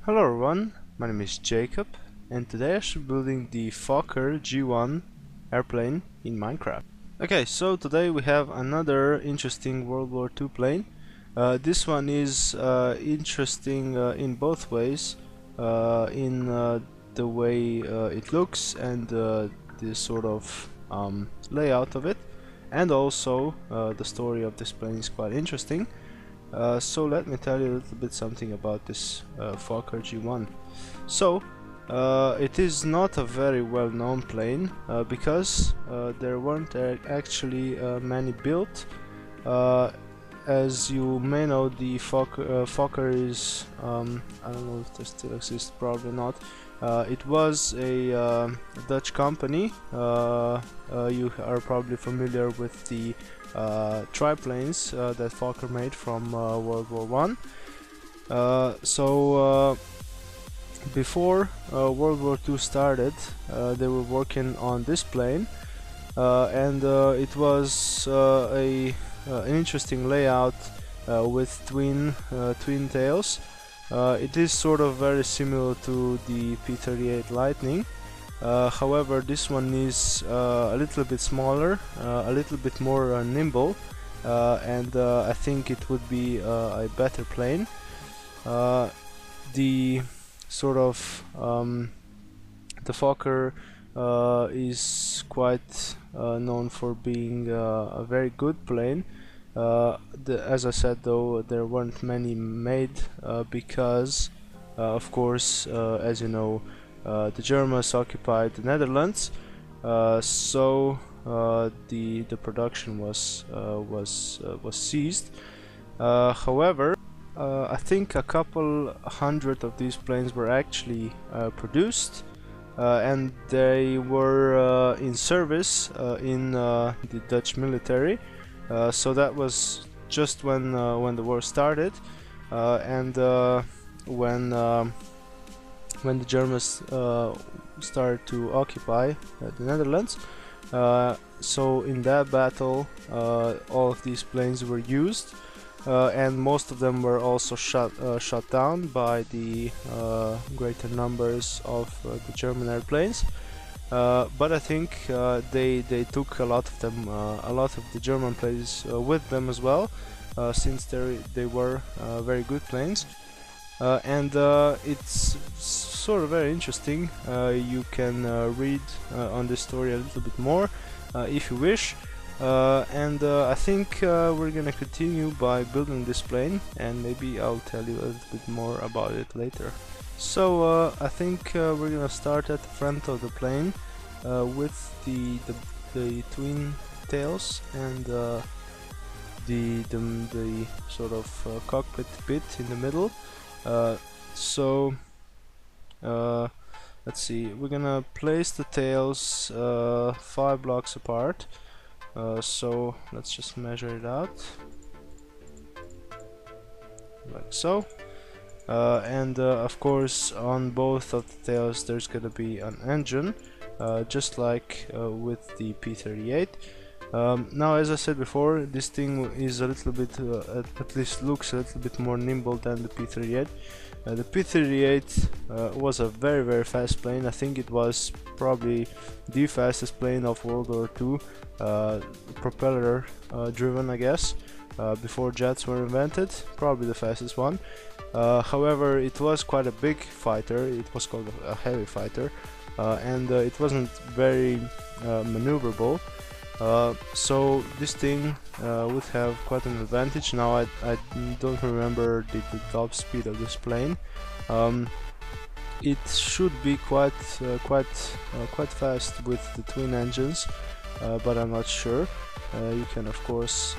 Hello everyone, my name is Jacob, and today I should be building the Fokker G.1 airplane in Minecraft. Okay, so today we have another interesting World War II plane. This one is interesting in both ways, in the way it looks and the sort of layout of it, and also the story of this plane is quite interesting. So let me tell you a little bit something about this Fokker G1. So it is not a very well known plane because there weren't actually many built. As you may know, the Fokker is, I don't know if this still exists, probably not. It was a Dutch company. You are probably familiar with the triplanes that Fokker made from World War I. Before World War II started, they were working on this plane, and it was an interesting layout with twin tails. It is sort of very similar to the P-38 Lightning. However, this one is a little bit smaller, a little bit more nimble, and I think it would be a better plane. The sort of the Fokker is quite known for being a very good plane. As I said, though, there weren't many made because, of course, as you know, the Germans occupied the Netherlands, so the production was seized. However, I think a couple hundred of these planes were actually produced, and they were in service in the Dutch military. So that was just when the war started, and when the Germans started to occupy the Netherlands. So in that battle, all of these planes were used, and most of them were also shot down by the greater numbers of the German airplanes. But I think they took a lot of them, a lot of the German planes with them as well, since they were very good planes. And it's sort of very interesting. You can read on this story a little bit more if you wish. And I think we're gonna continue by building this plane, and maybe I'll tell you a little bit more about it later. So I think we're gonna start at the front of the plane with the twin tails and the sort of cockpit bit in the middle. Let's see, we're gonna place the tails 5 blocks apart. So let's just measure it out like so. And of course, on both of the tails there's gonna be an engine, just like with the P-38. Now, as I said before, this thing is a little bit, at least looks a little bit more nimble than the P-38. The P-38 was a very fast plane. I think it was probably the fastest plane of World War II, propeller driven, I guess, before jets were invented, probably the fastest one. However, it was quite a big fighter. It was called a heavy fighter, and it wasn't very maneuverable. So this thing would have quite an advantage. Now I don't remember the top speed of this plane. It should be quite fast with the twin engines, but I'm not sure. You can of course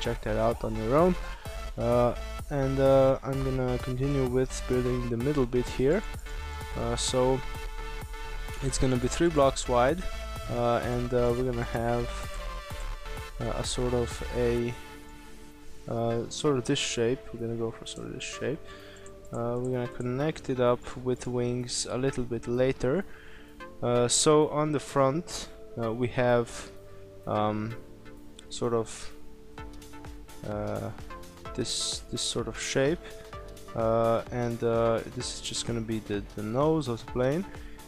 check that out on your own. And I'm gonna continue with building the middle bit here. So it's gonna be 3 blocks wide. And we're gonna have a sort of this shape. We're gonna go for sort of this shape. We're gonna connect it up with wings a little bit later. So on the front we have sort of this sort of shape, this is just gonna be the nose of the plane,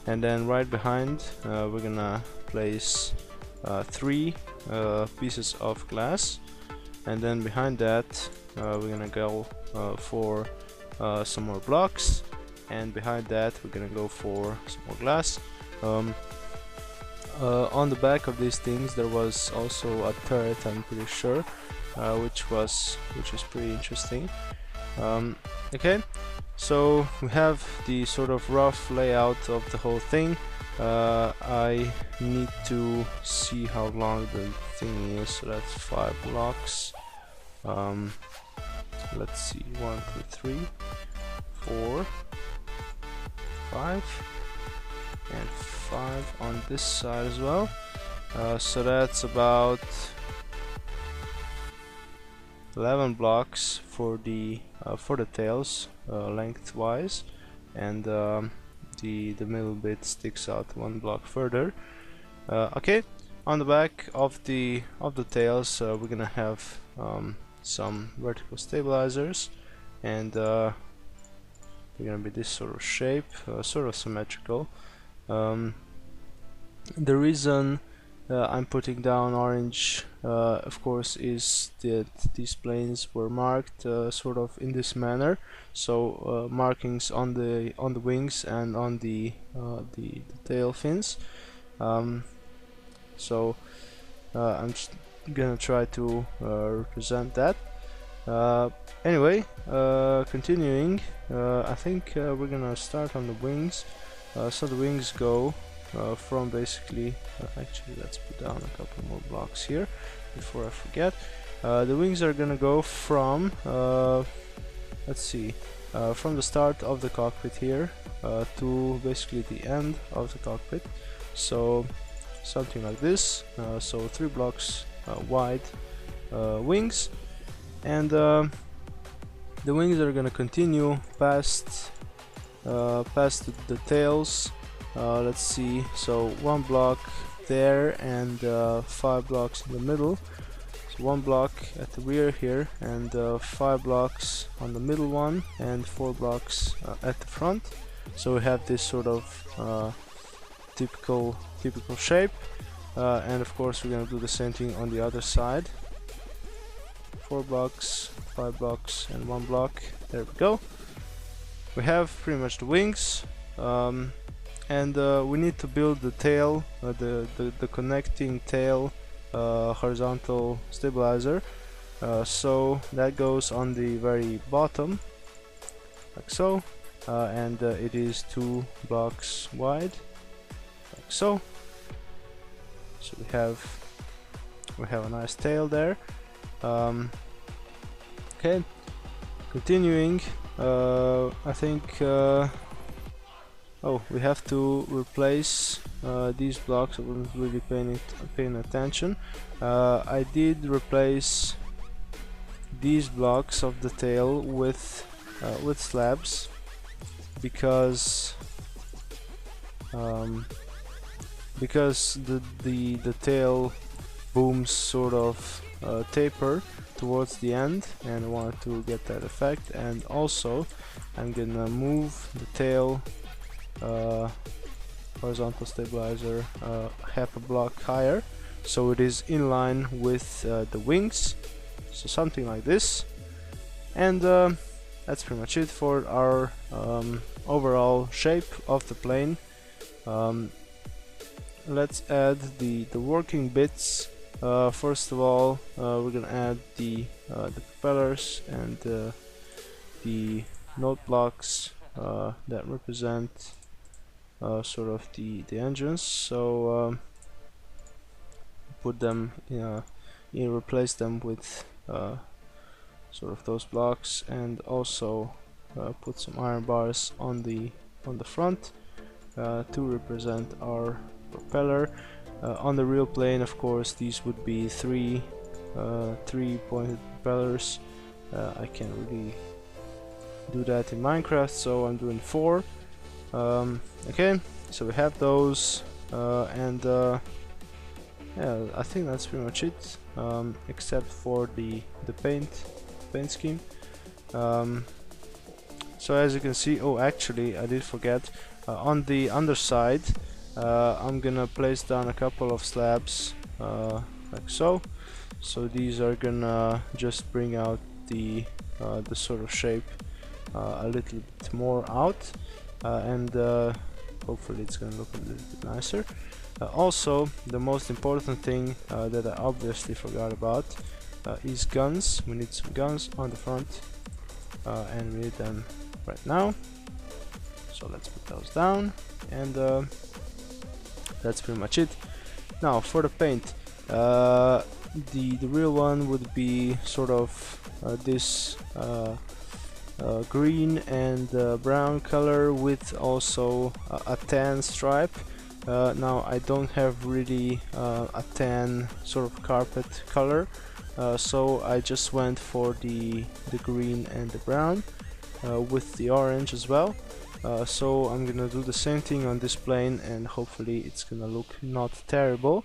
and then right behind we're gonna place 3 pieces of glass, and then behind that we're gonna go for some more blocks, and behind that we're gonna go for some more glass. On the back of these things there was also a turret, I'm pretty sure, which is pretty interesting. Okay, so we have the sort of rough layout of the whole thing. I need to see how long the thing is, so that's 5 blocks. Let's see, 1, 2, 3, 4, 5, and 5 on this side as well. So that's about 11 blocks for the tails lengthwise, and the middle bit sticks out 1 block further. Okay, on the back of the tails we're gonna have some vertical stabilizers, and they're gonna be this sort of shape, sort of symmetrical. The reason I'm putting down orange, of course, is that these planes were marked sort of in this manner. So markings on the wings and on the tail fins. So I'm just gonna try to represent that. Anyway, continuing, I think we're gonna start on the wings. So the wings go from basically, actually let's put down a couple more blocks here before I forget. The wings are gonna go from, let's see, from the start of the cockpit here to basically the end of the cockpit. So something like this. So 3 blocks wide wings, and the wings are gonna continue past the tails. Let's see, so 1 block there and 5 blocks in the middle. So 1 block at the rear here, and 5 blocks on the middle one, and 4 blocks at the front. So we have this sort of typical shape, and of course we're gonna do the same thing on the other side. 4 blocks, 5 blocks, and 1 block. There we go. We have pretty much the wings. And we need to build the tail, the connecting tail horizontal stabilizer. So that goes on the very bottom, like so, and it is 2 blocks wide, like so. So we have a nice tail there. Okay, continuing. I think. Oh, we have to replace these blocks. I wasn't really paying attention. I did replace these blocks of the tail with slabs, because the tail booms sort of taper towards the end, and I wanted to get that effect. And also I'm gonna move the tail horizontal stabilizer half a block higher, so it is in line with the wings, so something like this. And that's pretty much it for our overall shape of the plane. Let's add the working bits. First of all, we're gonna add the propellers and the note blocks that represent sort of the engines. So put them replace them with sort of those blocks, and also put some iron bars on the front to represent our propeller. On the real plane, of course, these would be 3 pointed propellers. I can't really do that in Minecraft, so I'm doing 4. Okay, so we have those, and yeah, I think that's pretty much it, except for the paint scheme. So as you can see, oh actually I did forget, on the underside I'm gonna place down a couple of slabs like so. So these are gonna just bring out the sort of shape a little bit more out, and hopefully it's gonna look a little bit nicer. Also, the most important thing that I obviously forgot about is guns. We need some guns on the front, and we need them right now. So let's put those down, and that's pretty much it. Now for the paint, the real one would be sort of this green and brown color with also a tan stripe. Now I don't have really a tan sort of carpet color, so I just went for the green and the brown with the orange as well. So I'm gonna do the same thing on this plane, and hopefully it's gonna look not terrible.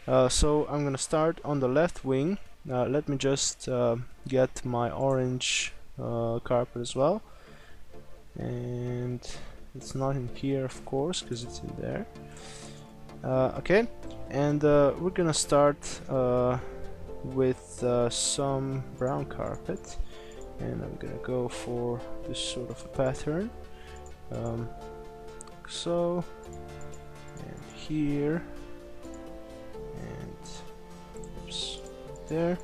So I'm gonna start on the left wing. Let me just get my orange carpet as well, and it's not in here of course because it's in there. Okay, and we're gonna start with some brown carpet, and I'm gonna go for this sort of a pattern, like so, and here, and oops, there.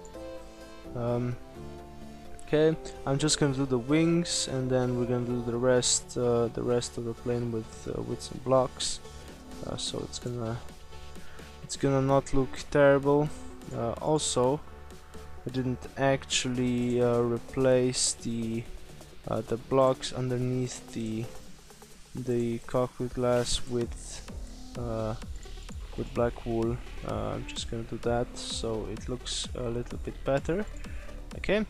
Okay, I'm just gonna do the wings, and then we're gonna do the rest of the plane with some blocks. So it's gonna not look terrible. Also, I didn't actually replace the blocks underneath the cockpit glass with black wool. I'm just gonna do that so it looks a little bit better. Okay,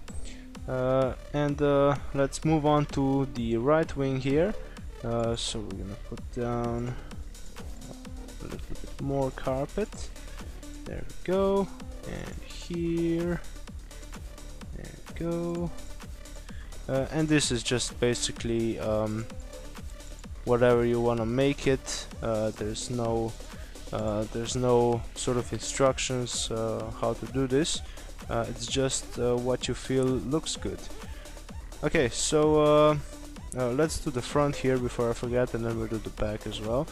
and let's move on to the right wing here. So we're gonna put down a little bit more carpet. There we go, and here, there we go. And this is just basically whatever you want to make it. There's no sort of instructions how to do this. It's just what you feel looks good. Okay, so let's do the front here before I forget, and then we'll do the back as well.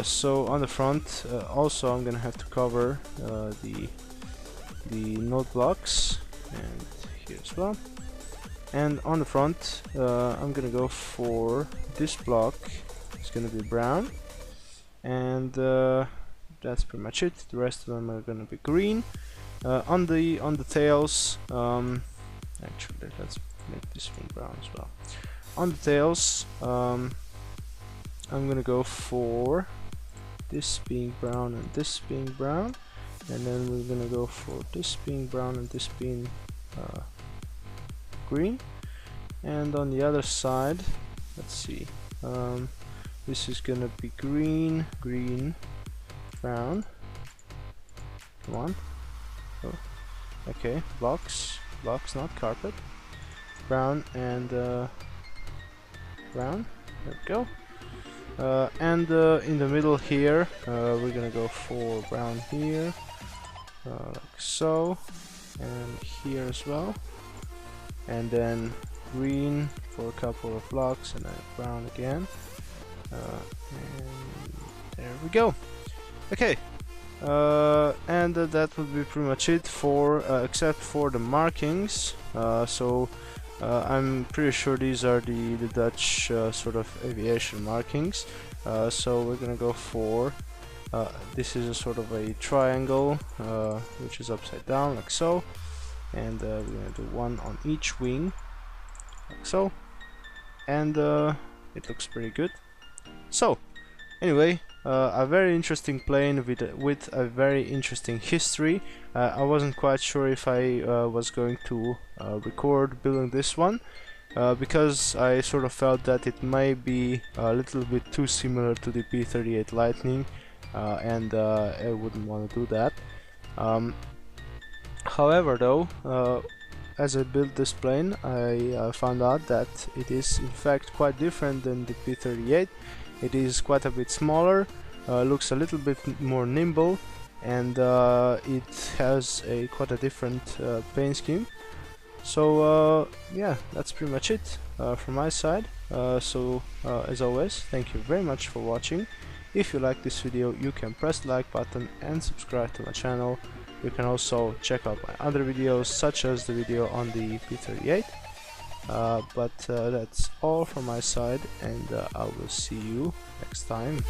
So on the front, also I'm gonna have to cover the note blocks, and here as well. And on the front, I'm gonna go for this block. It's gonna be brown, and that's pretty much it. The rest of them are gonna be green. On the tails, actually let's make this one brown as well. On the tails, I'm gonna go for this being brown and this being brown, and then we're gonna go for this being brown and this being green. And on the other side, let's see, this is gonna be green, green, brown. Come on. Oh. Okay, blocks, not carpet. Brown and brown. There we go. And in the middle here, we're gonna go for brown here, like so, and here as well, and then green for a couple of blocks, and then brown again, and there we go. Okay, and that would be pretty much it for except for the markings. So I'm pretty sure these are the Dutch sort of aviation markings. So we're gonna go for this is a sort of a triangle which is upside down like so, and we're gonna do one on each wing like so, and it looks pretty good. So anyway, a very interesting plane with a very interesting history. I wasn't quite sure if I was going to record building this one, because I sort of felt that it may be a little bit too similar to the P-38 Lightning, and I wouldn't want to do that. However though, as I built this plane, I found out that it is in fact quite different than the P-38. It is quite a bit smaller, looks a little bit more nimble, and it has quite a different paint scheme. So yeah, that's pretty much it from my side. As always, thank you very much for watching. If you like this video, you can press the like button and subscribe to my channel. You can also check out my other videos, such as the video on the P-38. That's all from my side, and I will see you next time.